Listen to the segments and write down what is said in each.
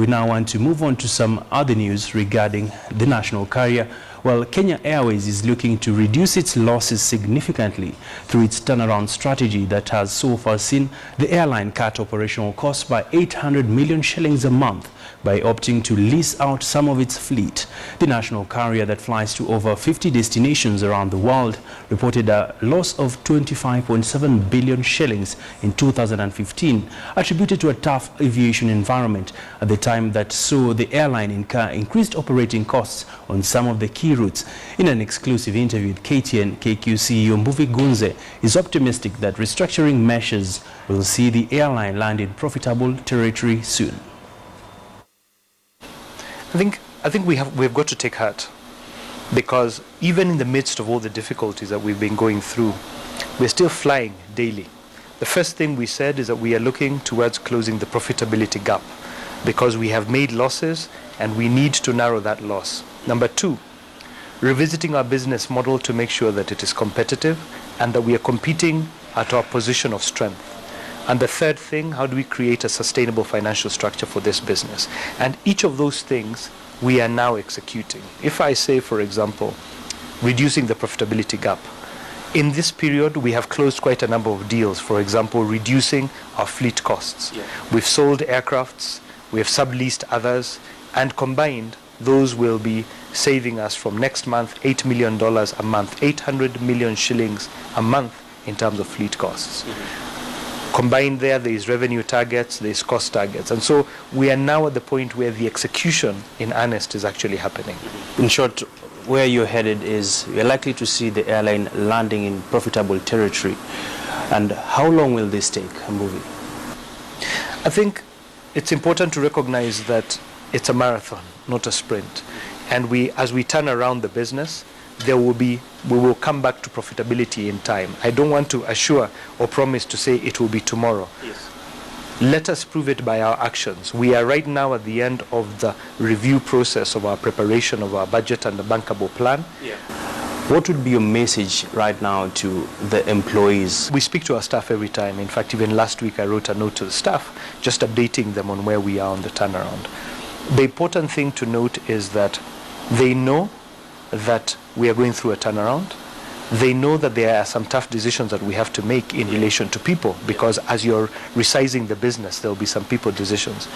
We now want to move on to some other news regarding the national carrier. Well, Kenya Airways is looking to reduce its losses significantly through its turnaround strategy that has so far seen the airline cut operational costs by 800 million shillings a month by opting to lease out some of its fleet. The national carrier that flies to over 50 destinations around the world reported a loss of 25.7 billion shillings in 2015, attributed to a tough aviation environment at the time that saw the airline incur increased operating costs on some of the key routes. In an exclusive interview with KTN, KQ CEO Mbuvi Ngunze is optimistic that restructuring measures will see the airline land in profitable territory soon. I think we've got to take heart, because even in the midst of all the difficulties that we've been going through, we're still flying daily. The first thing we said is that we are looking towards closing the profitability gap, because we have made losses and we need to narrow that loss. Number two, revisiting our business model to make sure that it is competitive and that we are competing at our position of strength. And the third thing, how do we create a sustainable financial structure for this business? And each of those things we are now executing. If I say, for example, reducing the profitability gap, in this period we have closed quite a number of deals. For example, reducing our fleet costs. We've sold aircrafts, we have subleased others, and combined those will be saving us from next month $8 million a month, 800 million shillings a month in terms of fleet costs. Combined there is revenue targets, there is cost targets. And so we are now at the point where the execution in earnest is actually happening. In short, where you're headed is you're likely to see the airline landing in profitable territory. And how long will this take, Mbuvi? I think it's important to recognize that it's a marathon, not a sprint. And as we turn around the business, we will come back to profitability in time. I don't want to assure or promise to say it will be tomorrow. Yes. Let us prove it by our actions. We are right now at the end of the review process of our preparation of our budget and the bankable plan. Yeah. What would be your message right now to the employees? We speak to our staff every time. In fact, even last week I wrote a note to the staff just updating them on where we are on the turnaround. The important thing to note is that they know that we are going through a turnaround. They know that there are some tough decisions that we have to make in relation to people, because as you're resizing the business, there will be some people decisions.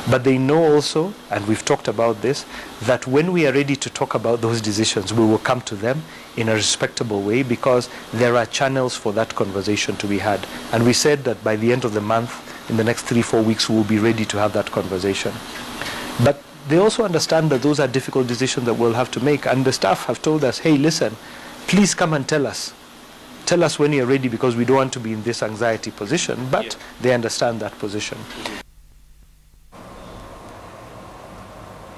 But they know also, and we've talked about this, that when we are ready to talk about those decisions, we will come to them in a respectable way, because there are channels for that conversation to be had. And we said that by the end of the month, in the next 3-4 weeks, we will be ready to have that conversation. But they also understand that those are difficult decisions that we'll have to make. And the staff have told us, hey, listen, please come and tell us. Tell us when you're ready, because we don't want to be in this anxiety position. But they understand that position.